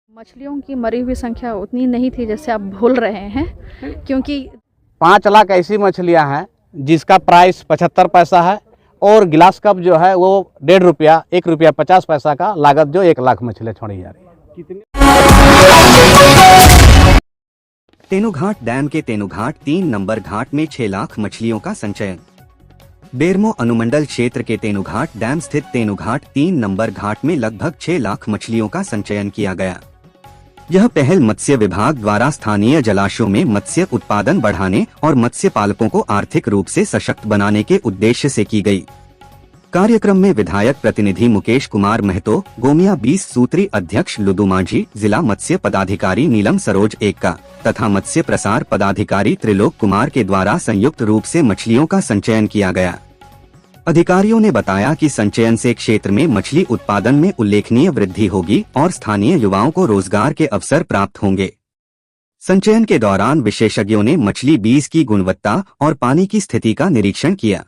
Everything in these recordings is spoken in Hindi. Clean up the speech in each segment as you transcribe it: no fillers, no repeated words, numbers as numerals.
मछलियों की मरी हुई संख्या उतनी नहीं थी जैसे आप बोल रहे हैं, क्योंकि 5 लाख ऐसी मछलियां हैं जिसका प्राइस 75 पैसा है और गिलास कप जो है वो 1.5 रुपया, 1 रुपया 50 पैसा का लागत जो 1 लाख मछलियां छोड़ी जा रही है। तेनुघाट डैम के तेनुघाट 3 नंबर घाट में 6 लाख मछलियों का संचयन। बेरमो अनुमंडल क्षेत्र के तेनुघाट डैम स्थित तेनुघाट 3 नंबर घाट में लगभग 6 लाख मछलियों का संचयन किया गया। यह पहल मत्स्य विभाग द्वारा स्थानीय जलाशयों में मत्स्य उत्पादन बढ़ाने और मत्स्य पालकों को आर्थिक रूप से सशक्त बनाने के उद्देश्य से की गई। कार्यक्रम में विधायक प्रतिनिधि मुकेश कुमार महतो, गोमिया 20 सूत्री अध्यक्ष लुदु माझी, जिला मत्स्य पदाधिकारी नीलम सरोज एक्का तथा मत्स्य प्रसार पदाधिकारी त्रिलोक कुमार के द्वारा संयुक्त रूप से मछलियों का संचयन किया गया। अधिकारियों ने बताया कि संचयन से क्षेत्र में मछली उत्पादन में उल्लेखनीय वृद्धि होगी और स्थानीय युवाओं को रोजगार के अवसर प्राप्त होंगे। संचयन के दौरान विशेषज्ञों ने मछली बीज की गुणवत्ता और पानी की स्थिति का निरीक्षण किया।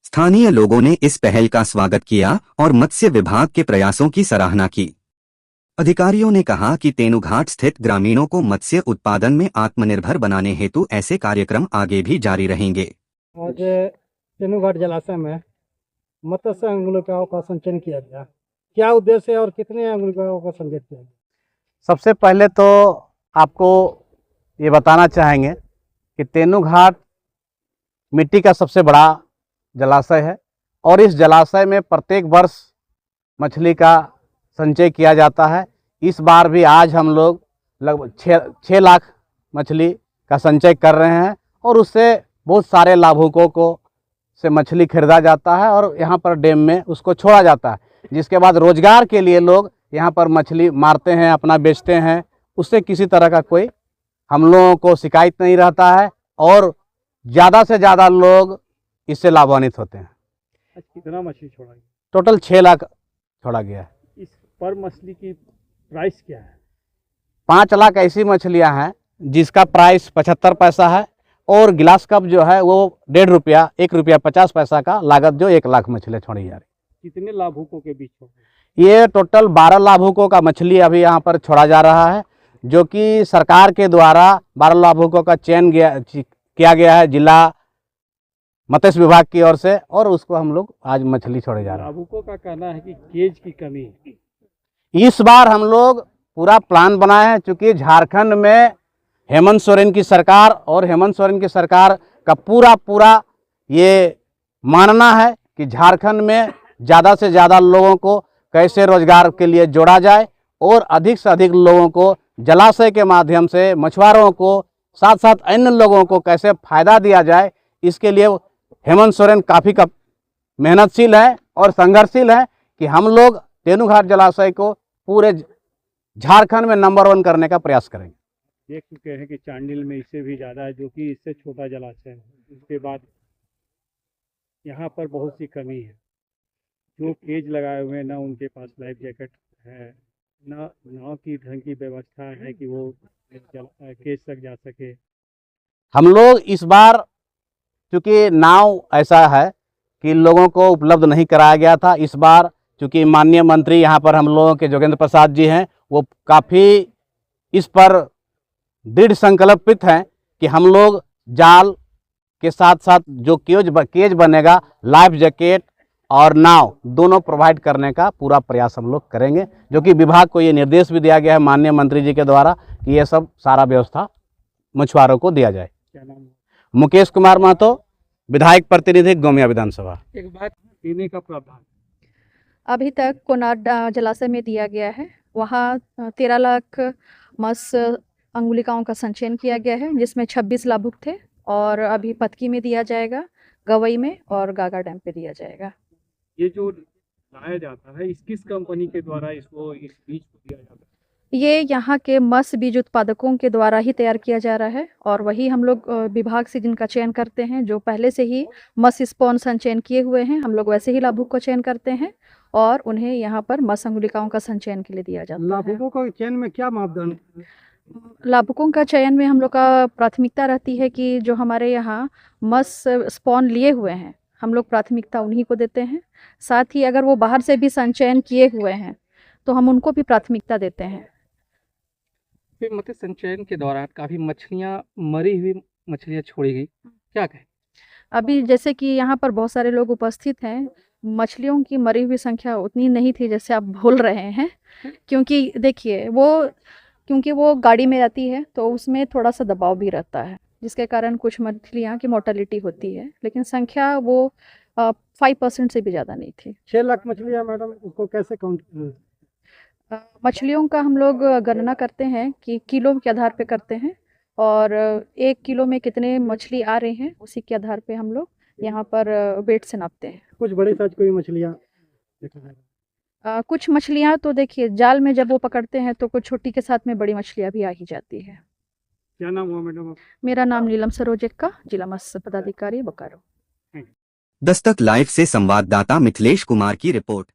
स्थानीय लोगों ने इस पहल का स्वागत किया और मत्स्य विभाग के प्रयासों की सराहना की। अधिकारियों ने कहा कि तेनुघाट स्थित ग्रामीणों को मत्स्य उत्पादन में आत्मनिर्भर बनाने हेतु ऐसे कार्यक्रम आगे भी जारी रहेंगे। आज तेनुघाट जलाशय में मत्स्य अंगुलिकाओं का संचयन किया गया। क्या उद्देश्य है और कितने अंगुलिकाओं का संचयन किया गया? सबसे पहले तो आपको ये बताना चाहेंगे कि तेनुघाट मिट्टी का सबसे बड़ा जलाशय है और इस जलाशय में प्रत्येक वर्ष मछली का संचय किया जाता है। इस बार भी आज हम लोग लगभग 6 लाख मछली का संचय कर रहे हैं और उससे बहुत सारे लाभुकों को से मछली खरीदा जाता है और यहाँ पर डैम में उसको छोड़ा जाता है, जिसके बाद रोजगार के लिए लोग यहाँ पर मछली मारते हैं, अपना बेचते हैं। उससे किसी तरह का कोई हम लोगों को शिकायत नहीं रहता है और ज़्यादा से ज़्यादा लोग इससे लाभान्वित होते हैं। कितना मछली छोड़ा गया? टोटल 6 लाख छोड़ा गया है। इस पर मछली की प्राइस क्या है? 5 लाख ऐसी मछलियां हैं जिसका प्राइस 75 पैसा है और गिलास कप जो है वो 1.5 रुपया, 1 रुपया 50 पैसा का लागत जो 1 लाख मछलियां छोड़ी जा रही। कितने लाभुकों के बीच छोड़ा? ये टोटल 12 लाभुकों का मछली अभी यहाँ पर छोड़ा जा रहा है, जो कि सरकार के द्वारा 12 लाभुकों का चयन किया गया है जिला मत्स्य विभाग की ओर से और उसको हम लोग आज मछली छोड़े जा रहे हैं। लाभुकों का कहना है कि केज की कमी है। इस बार हम लोग पूरा प्लान बनाए हैं, चूँकि झारखंड में हेमंत सोरेन की सरकार और हेमंत सोरेन की सरकार का पूरा ये मानना है कि झारखंड में ज़्यादा से ज़्यादा लोगों को कैसे रोजगार के लिए जोड़ा जाए और अधिक से अधिक लोगों को जलाशय के माध्यम से मछुआरों को साथ साथ अन्य लोगों को कैसे फ़ायदा दिया जाए। इसके लिए हेमंत सोरेन काफ़ी मेहनतशील है और संघर्षशील है कि हम लोग तेनुघाट जलाशय को पूरे झारखंड में नंबर 1 करने का प्रयास करेंगे। देख चुके हैं कि चांडिल में इससे भी ज़्यादा है, जो कि इससे छोटा जलाशय है। उसके बाद यहाँ पर बहुत सी कमी है। जो केज लगाए हुए हैं, ना उनके पास लाइफ जैकेट है, ना नाव की ढंग की व्यवस्था है कि वो केज तक जा सके। हम लोग इस बार चूँकि नाव ऐसा है कि लोगों को उपलब्ध नहीं कराया गया था, इस बार चूँकि माननीय मंत्री यहाँ पर हम लोगों के जोगेंद्र प्रसाद जी हैं, वो काफ़ी इस पर दृढ़ संकल्पित हैं कि हम लोग जाल के साथ साथ जो केज बनेगा, लाइफ जैकेट और नाव दोनों प्रोवाइड करने का पूरा प्रयास हम लोग करेंगे, जो कि विभाग को ये निर्देश भी दिया गया है माननीय मंत्री जी के द्वारा कि ये सब सारा व्यवस्था मछुआरों को दिया जाए। क्या नाम है? मुकेश कुमार महतो, विधायक प्रतिनिधि गोमिया विधानसभा। एक बात, पीने का प्रावधान अभी तक कोनार जलाशय में दिया गया है, वहाँ 13 लाख मत्स्य अंगुलिकाओं का संचयन किया गया है, जिसमें 26 लाभुक थे और अभी पतकी में दिया जाएगा, गवई में और गागा डैम पे दिया जाएगा। ये जो लाया जाता है, इस किस कंपनी के द्वारा इसको इस बीज को दिया जाता है? ये यहाँ के मत्स्य बीज उत्पादकों के द्वारा ही तैयार किया जा रहा है और वही हम लोग विभाग से जिनका चयन करते हैं, जो पहले से ही मत्स्य स्पॉन संचयन किए हुए हैं, हम लोग वैसे ही लाभुक को चयन करते हैं और उन्हें यहाँ पर मत्स्य अंगुलिकाओं का संचयन के लिए दिया जाता है। लाभुकों का चयन में क्या मापदंड? लाभुकों का चयन में हम लोग का प्राथमिकता रहती है कि जो हमारे यहाँ मत्स्य स्पॉन लिए हुए हैं, हम लोग प्राथमिकता उन्हीं को देते हैं। साथ ही अगर वो बाहर से भी संचयन किए हुए हैं तो हम उनको भी प्राथमिकता देते हैं। पे मत्स्य संचयन के दौरान काफी मछलियां, मरी हुई मछलियां छोड़ी गई, क्या कहें? अभी जैसे कि यहाँ पर बहुत सारे लोग उपस्थित हैं, मछलियों की मरी हुई संख्या उतनी नहीं थी जैसे आप बोल रहे हैं, क्योंकि देखिए क्योंकि वो गाड़ी में रहती है तो उसमें थोड़ा सा दबाव भी रहता है, जिसके कारण कुछ मछलियाँ की मोर्टेलिटी होती है, लेकिन संख्या वो 5% से भी ज़्यादा नहीं थी। 6 लाख मछलियाँ मैडम, उसको कैसे काउंट? मछलियों का हम लोग गणना करते हैं कि किलो के आधार पे करते हैं, और 1 किलो में कितने मछली आ रहे हैं उसी के आधार पे हम लोग यहाँ पर वेट से नापते हैं। कुछ बड़े साइज की मछलियाँ देखा जाएगा। कुछ मछलियाँ तो देखिए जाल में जब वो पकड़ते हैं तो कुछ छोटी के साथ में बड़ी मछलियाँ भी आ ही जाती है। क्या नाम हुआ मैडम आप? मेरा नाम नीलम सरोजेक्का, जिला मत्स्य पदाधिकारी बोकारो। दस्तक लाइव से संवाददाता मिथिलेश कुमार की रिपोर्ट।